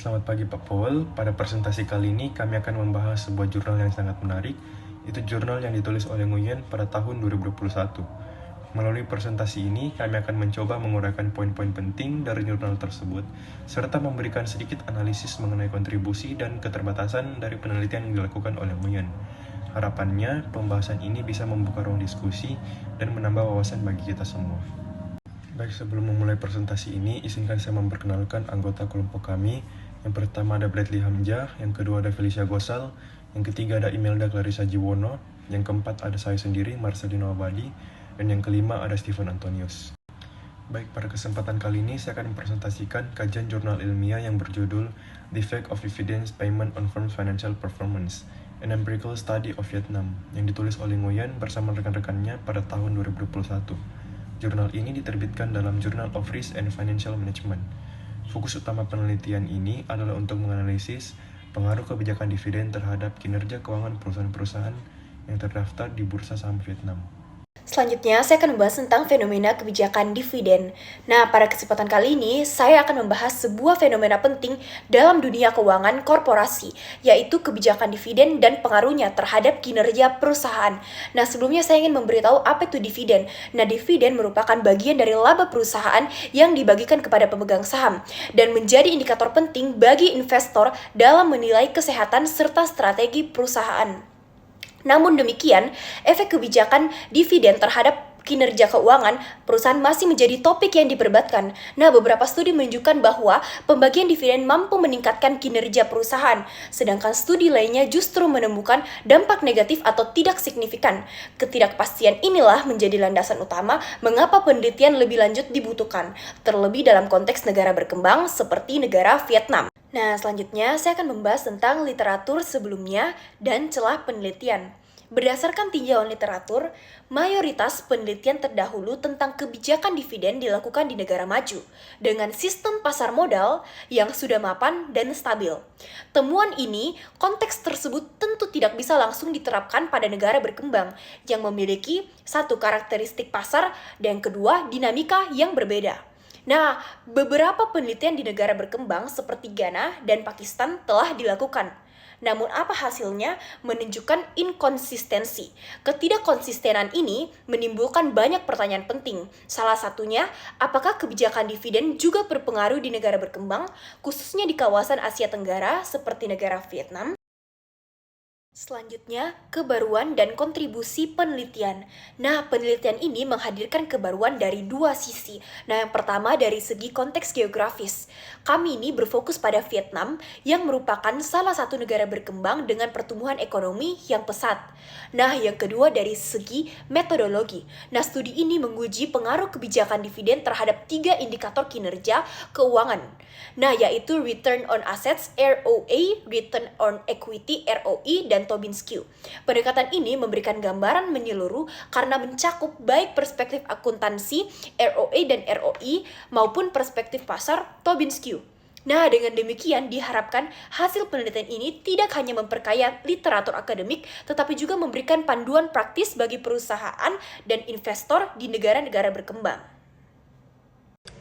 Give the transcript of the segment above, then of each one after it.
Selamat pagi Pak Paul. Pada presentasi kali ini kami akan membahas sebuah jurnal yang sangat menarik. Itu jurnal yang ditulis oleh Nguyen pada tahun 2021. Melalui presentasi ini, kami akan mencoba menguraikan poin-poin penting dari jurnal tersebut, serta memberikan sedikit analisis mengenai kontribusi dan keterbatasan dari penelitian yang dilakukan oleh Nguyen. Harapannya, pembahasan ini bisa membuka ruang diskusi dan menambah wawasan bagi kita semua. Baik, sebelum memulai presentasi ini, izinkan saya memperkenalkan anggota kelompok kami. Yang pertama ada Bradley Hamzah, yang kedua ada Felicia Gosal, yang ketiga ada Imelda Clarissa Jiwono, yang keempat ada saya sendiri, Marcelino Abadi, dan yang kelima ada Stephen Antonius. Baik, pada kesempatan kali ini saya akan mempresentasikan kajian jurnal ilmiah yang berjudul The Effect of Dividend Payment on Firms' Financial Performance, an Empirical Study of Vietnam, yang ditulis oleh Nguyen bersama rekan-rekannya pada tahun 2021. Jurnal ini diterbitkan dalam Journal of Risk and Financial Management. Fokus utama penelitian ini adalah untuk menganalisis pengaruh kebijakan dividen terhadap kinerja keuangan perusahaan-perusahaan yang terdaftar di Bursa Saham Vietnam. Selanjutnya, saya akan membahas tentang fenomena kebijakan dividen. Nah, pada kesempatan kali ini, saya akan membahas sebuah fenomena penting dalam dunia keuangan korporasi, yaitu kebijakan dividen dan pengaruhnya terhadap kinerja perusahaan. Nah, sebelumnya saya ingin memberitahu apa itu dividen. Nah, dividen merupakan bagian dari laba perusahaan yang dibagikan kepada pemegang saham dan menjadi indikator penting bagi investor dalam menilai kesehatan serta strategi perusahaan. Namun demikian, efek kebijakan dividen terhadap kinerja keuangan perusahaan masih menjadi topik yang diperdebatkan. Nah, beberapa studi menunjukkan bahwa pembagian dividen mampu meningkatkan kinerja perusahaan, sedangkan studi lainnya justru menemukan dampak negatif atau tidak signifikan. Ketidakpastian inilah menjadi landasan utama mengapa penelitian lebih lanjut dibutuhkan, terlebih dalam konteks negara berkembang seperti negara Vietnam. Nah, selanjutnya saya akan membahas tentang literatur sebelumnya dan celah penelitian. Berdasarkan tinjauan literatur, mayoritas penelitian terdahulu tentang kebijakan dividen dilakukan di negara maju, dengan sistem pasar modal yang sudah mapan dan stabil. Temuan ini, konteks tersebut tentu tidak bisa langsung diterapkan pada negara berkembang, yang memiliki satu karakteristik pasar dan kedua dinamika yang berbeda. Nah, beberapa penelitian di negara berkembang seperti Ghana dan Pakistan telah dilakukan. Namun apa hasilnya? Menunjukkan inkonsistensi. Ketidakkonsistenan ini menimbulkan banyak pertanyaan penting. Salah satunya, apakah kebijakan dividen juga berpengaruh di negara berkembang, khususnya di kawasan Asia Tenggara seperti negara Vietnam? Selanjutnya, kebaruan dan kontribusi penelitian. Nah, penelitian ini menghadirkan kebaruan dari dua sisi. Nah, yang pertama dari segi konteks geografis. Kami ini berfokus pada Vietnam yang merupakan salah satu negara berkembang dengan pertumbuhan ekonomi yang pesat. Nah, yang kedua dari segi metodologi. Nah, studi ini menguji pengaruh kebijakan dividen terhadap 3 indikator kinerja keuangan. Nah, yaitu Return on Assets (ROA), Return on Equity (ROE), dan Tobin Skew. Pendekatan ini memberikan gambaran menyeluruh karena mencakup baik perspektif akuntansi (ROA dan ROE) maupun perspektif pasar Tobin Skew. Nah, dengan demikian diharapkan hasil penelitian ini tidak hanya memperkaya literatur akademik, tetapi juga memberikan panduan praktis bagi perusahaan dan investor di negara-negara berkembang.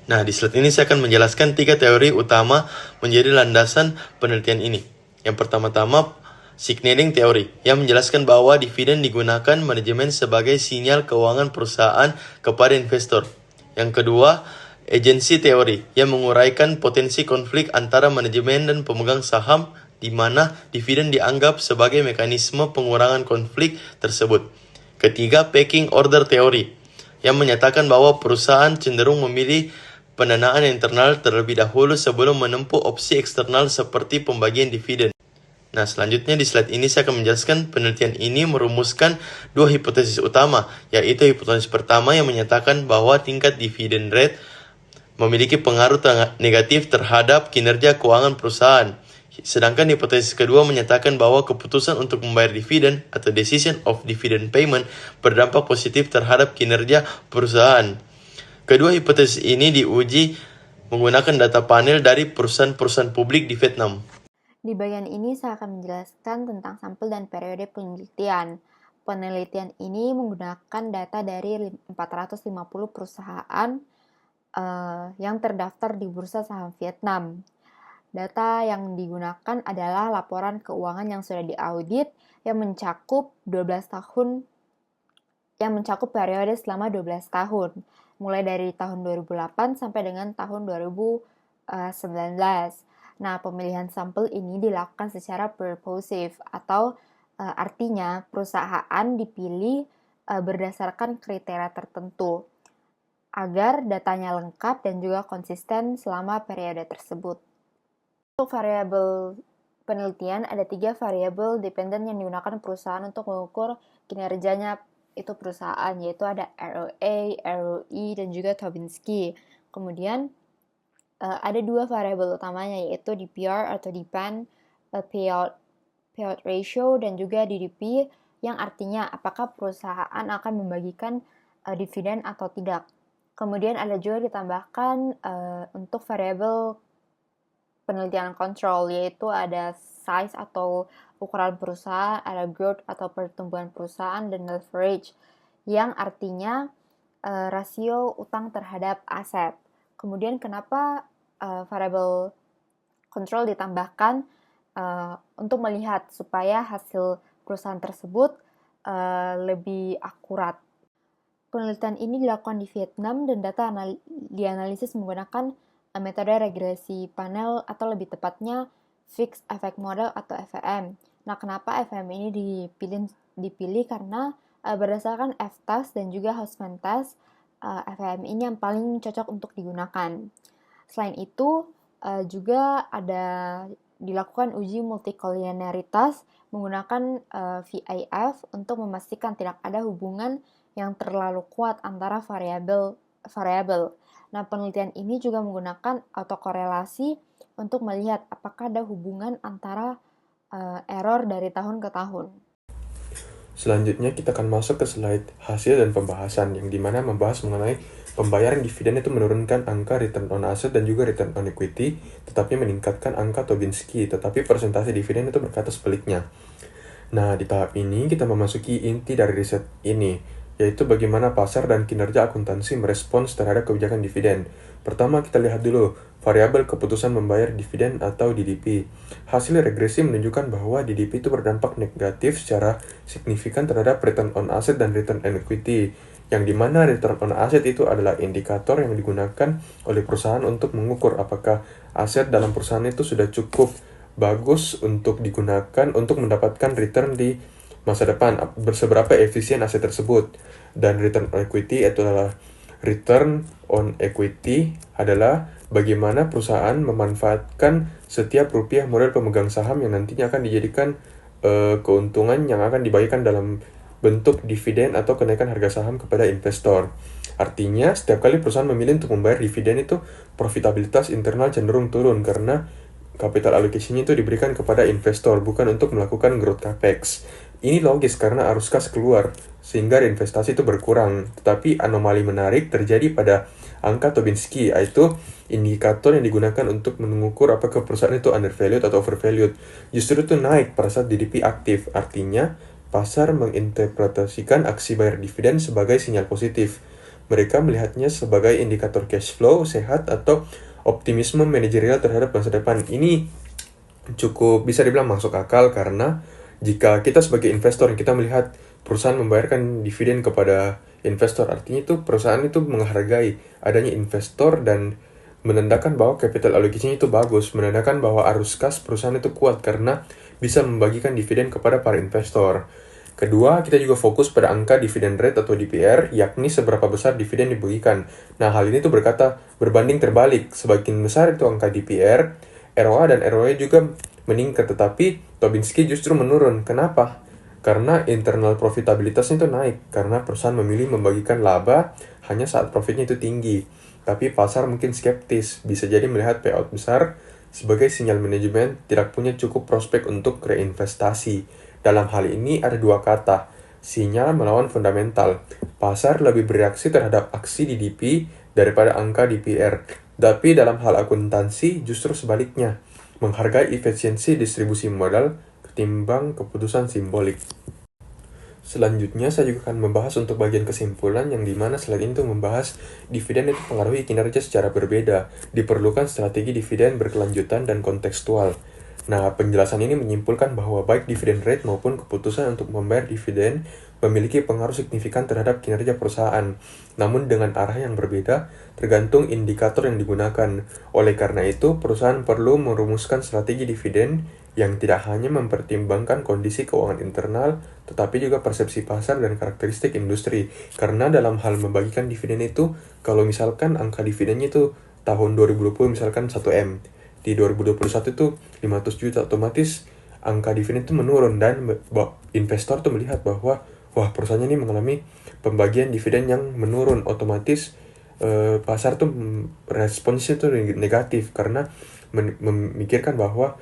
Nah, di slide ini saya akan menjelaskan 3 teori utama menjadi landasan penelitian ini. Yang pertama-tama, signaling teori, yang menjelaskan bahwa dividen digunakan manajemen sebagai sinyal keuangan perusahaan kepada investor. Yang kedua, agency teori, yang menguraikan potensi konflik antara manajemen dan pemegang saham, di mana dividen dianggap sebagai mekanisme pengurangan konflik tersebut. Ketiga, pecking order teori, yang menyatakan bahwa perusahaan cenderung memilih pendanaan internal terlebih dahulu sebelum menempuh opsi eksternal seperti pembagian dividen. Nah, selanjutnya di slide ini saya akan menjelaskan penelitian ini merumuskan 2 hipotesis utama, yaitu hipotesis pertama yang menyatakan bahwa tingkat dividen rate memiliki pengaruh negatif terhadap kinerja keuangan perusahaan. Sedangkan hipotesis kedua menyatakan bahwa keputusan untuk membayar dividen atau decision of dividend payment berdampak positif terhadap kinerja perusahaan. Kedua hipotesis ini diuji menggunakan data panel dari perusahaan-perusahaan publik di Vietnam. Di bagian ini saya akan menjelaskan tentang sampel dan periode penelitian. Penelitian ini menggunakan data dari 450 perusahaan yang terdaftar di Bursa Saham Vietnam. Data yang digunakan adalah laporan keuangan yang sudah diaudit yang mencakup periode selama 12 tahun, mulai dari tahun 2008 sampai dengan tahun 2019. Nah, pemilihan sampel ini dilakukan secara purposive atau artinya perusahaan dipilih berdasarkan kriteria tertentu agar datanya lengkap dan juga konsisten selama periode tersebut. Untuk variabel penelitian, ada 3 variabel dependen yang digunakan perusahaan untuk mengukur kinerjanya itu perusahaan, yaitu ada ROA, ROE, dan juga Tobinski. Kemudian, ada 2 variabel utamanya, yaitu DPR atau Depend Payout Ratio, dan juga DDP, yang artinya apakah perusahaan akan membagikan dividen atau tidak. Kemudian ada juga ditambahkan untuk variabel penelitian kontrol, yaitu ada size atau ukuran perusahaan, ada growth atau pertumbuhan perusahaan, dan leverage, yang artinya rasio utang terhadap aset. Kemudian kenapa variabel kontrol ditambahkan untuk melihat supaya hasil perusahaan tersebut lebih akurat. Penelitian ini dilakukan di Vietnam dan data dianalisis menggunakan metode regresi panel atau lebih tepatnya Fixed Effect Model atau FEM. Nah, kenapa FEM ini dipilih karena berdasarkan F-test dan juga Hausman test, FEM ini yang paling cocok untuk digunakan. Selain itu, juga ada dilakukan uji multikolinearitas menggunakan VIF untuk memastikan tidak ada hubungan yang terlalu kuat antara variabel. Nah, penelitian ini juga menggunakan autokorelasi untuk melihat apakah ada hubungan antara error dari tahun ke tahun. Selanjutnya kita akan masuk ke slide hasil dan pembahasan, yang dimana membahas mengenai pembayaran dividen itu menurunkan angka return on asset dan juga return on equity, tetapi meningkatkan angka Tobinski, tetapi persentase dividen itu berkata sebaliknya. Nah, di tahap ini kita memasuki inti dari riset ini, yaitu bagaimana pasar dan kinerja akuntansi merespons terhadap kebijakan dividen. Pertama, kita lihat dulu variabel keputusan membayar dividen atau DDP. Hasil regresi menunjukkan bahwa DDP itu berdampak negatif secara signifikan terhadap return on asset dan return on equity, yang dimana return on asset itu adalah indikator yang digunakan oleh perusahaan untuk mengukur apakah aset dalam perusahaan itu sudah cukup bagus untuk digunakan untuk mendapatkan return di masa depan, seberapa efisien aset tersebut. Dan return on equity adalah bagaimana perusahaan memanfaatkan setiap rupiah modal pemegang saham yang nantinya akan dijadikan keuntungan yang akan dibagikan dalam bentuk dividen atau kenaikan harga saham kepada investor. Artinya, setiap kali perusahaan memilih untuk membayar dividen itu profitabilitas internal cenderung turun karena capital allocation-nya itu diberikan kepada investor, bukan untuk melakukan growth capex. Ini logis karena arus kas keluar, sehingga investasi itu berkurang. Tetapi anomali menarik terjadi pada angka Tobinski, yaitu indikator yang digunakan untuk mengukur apakah perusahaan itu undervalued atau overvalued. Justru itu naik pada saat DDP aktif, artinya pasar menginterpretasikan aksi bayar dividen sebagai sinyal positif. Mereka melihatnya sebagai indikator cash flow sehat atau optimisme manajerial terhadap masa depan. Ini cukup bisa dibilang masuk akal karena jika kita sebagai investor kita melihat perusahaan membayarkan dividen kepada investor, artinya itu perusahaan itu menghargai adanya investor dan menandakan bahwa capital allocation itu bagus, menandakan bahwa arus kas perusahaan itu kuat karena bisa membagikan dividen kepada para investor. Kedua, kita juga fokus pada angka dividen rate atau DPR, yakni seberapa besar dividen dibagikan. Nah, hal ini tuh berbanding terbalik. Sebagian besar itu angka DPR, ROA dan ROE juga meningkat, tetapi Tobinski justru menurun. Kenapa? Karena internal profitabilitasnya itu naik, karena perusahaan memilih membagikan laba hanya saat profitnya itu tinggi. Tapi pasar mungkin skeptis, bisa jadi melihat payout besar sebagai sinyal manajemen tidak punya cukup prospek untuk reinvestasi. Dalam hal ini ada dua kata, sinyal melawan fundamental. Pasar lebih bereaksi terhadap aksi DDP daripada angka DPR. Tapi dalam hal akuntansi justru sebaliknya, menghargai efisiensi distribusi modal ketimbang keputusan simbolik. Selanjutnya, saya juga akan membahas untuk bagian kesimpulan yang dimana selain itu membahas dividen itu pengaruhi kinerja secara berbeda. Diperlukan strategi dividen berkelanjutan dan kontekstual. Nah, penjelasan ini menyimpulkan bahwa baik dividen rate maupun keputusan untuk membayar dividen memiliki pengaruh signifikan terhadap kinerja perusahaan, namun dengan arah yang berbeda tergantung indikator yang digunakan. Oleh karena itu, perusahaan perlu merumuskan strategi dividen yang tidak hanya mempertimbangkan kondisi keuangan internal, tetapi juga persepsi pasar dan karakteristik industri. Karena dalam hal membagikan dividen itu, kalau misalkan angka dividennya itu tahun 2020 misalkan 1M, di 2021 itu 500 juta, otomatis angka dividen itu menurun dan investor tuh melihat bahwa wah perusahaannya ini mengalami pembagian dividen yang menurun, otomatis pasar tuh responsnya tuh negatif karena memikirkan bahwa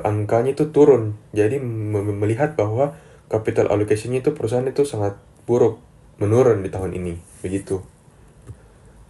angkanya itu turun, jadi melihat bahwa capital allocation-nya itu perusahaan itu sangat buruk, menurun di tahun ini, begitu.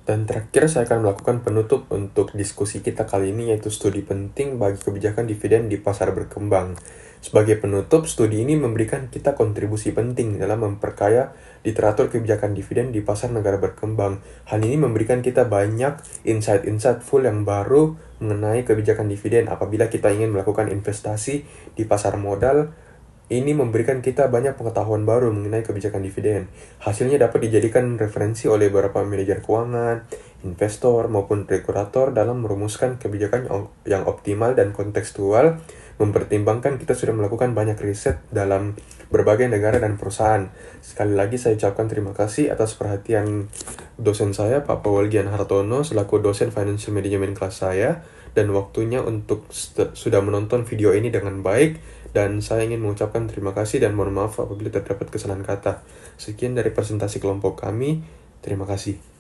Dan terakhir saya akan melakukan penutup untuk diskusi kita kali ini, yaitu studi penting bagi kebijakan dividen di pasar berkembang. Sebagai penutup, studi ini memberikan kita kontribusi penting dalam memperkaya literatur kebijakan dividen di pasar negara berkembang. Hal ini memberikan kita banyak insight-insight full yang baru mengenai kebijakan dividen apabila kita ingin melakukan investasi di pasar modal. Ini memberikan kita banyak pengetahuan baru mengenai kebijakan dividen. Hasilnya dapat dijadikan referensi oleh beberapa manajer keuangan, investor, maupun regulator dalam merumuskan kebijakan yang optimal dan kontekstual, mempertimbangkan kita sudah melakukan banyak riset dalam berbagai negara dan perusahaan. Sekali lagi saya ucapkan terima kasih atas perhatian dosen saya, Pak Pawalgian Hartono, selaku dosen Financial Management kelas saya, dan waktunya untuk sudah menonton video ini dengan baik. Dan saya ingin mengucapkan terima kasih dan mohon maaf apabila terdapat kesalahan kata. Sekian dari presentasi kelompok kami. Terima kasih.